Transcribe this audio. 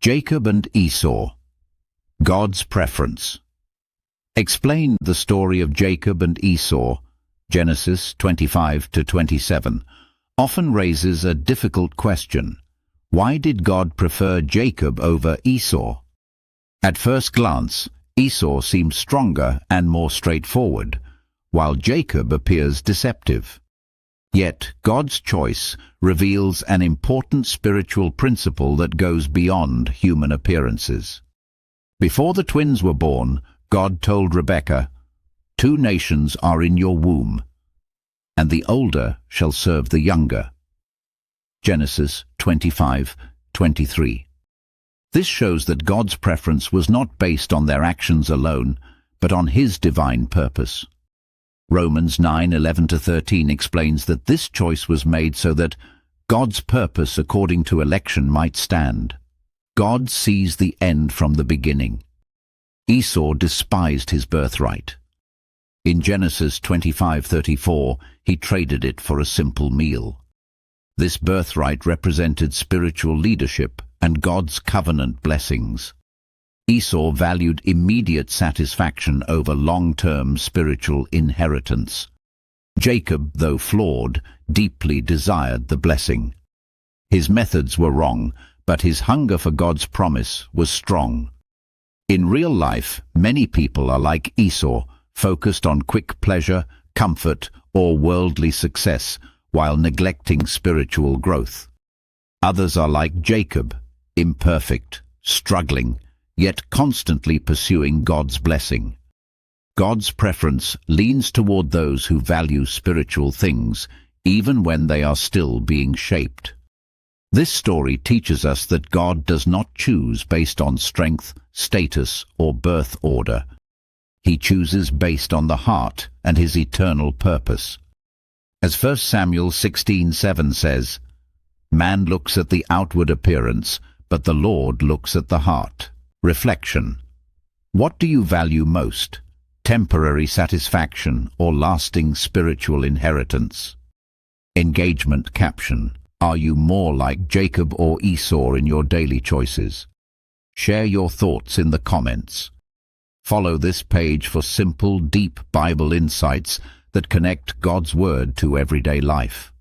Jacob and Esau. God's preference. Explain the story of Jacob and Esau, Genesis 25 to 27, often raises a difficult question. Why did God prefer Jacob over Esau? At first glance, Esau seems stronger and more straightforward, while Jacob appears deceptive. Yet God's choice reveals an important spiritual principle that goes beyond human appearances. Before the twins were born, God told Rebekah, "Two nations are in your womb, and the older shall serve the younger." Genesis 25:23. This shows that God's preference was not based on their actions alone, but on His divine purpose. Romans 9:11-13 explains that this choice was made so that God's purpose according to election might stand. God sees the end from the beginning. Esau despised his birthright. In Genesis 25:34, he traded it for a simple meal. This birthright represented spiritual leadership and God's covenant blessings. Esau valued immediate satisfaction over long-term spiritual inheritance. Jacob, though flawed, deeply desired the blessing. His methods were wrong, but his hunger for God's promise was strong. In real life, many people are like Esau, focused on quick pleasure, comfort, or worldly success, while neglecting spiritual growth. Others are like Jacob, imperfect, struggling, yet constantly pursuing God's blessing. God's preference leans toward those who value spiritual things, even when they are still being shaped. This story teaches us that God does not choose based on strength, status, or birth order. He chooses based on the heart and His eternal purpose. As 1 Samuel 16:7 says, "Man looks at the outward appearance, but the Lord looks at the heart." Reflection. What do you value most? Temporary satisfaction or lasting spiritual inheritance? Engagement caption. Are you more like Jacob or Esau in your daily choices? Share your thoughts in the comments. Follow this page for simple, deep Bible insights that connect God's Word to everyday life.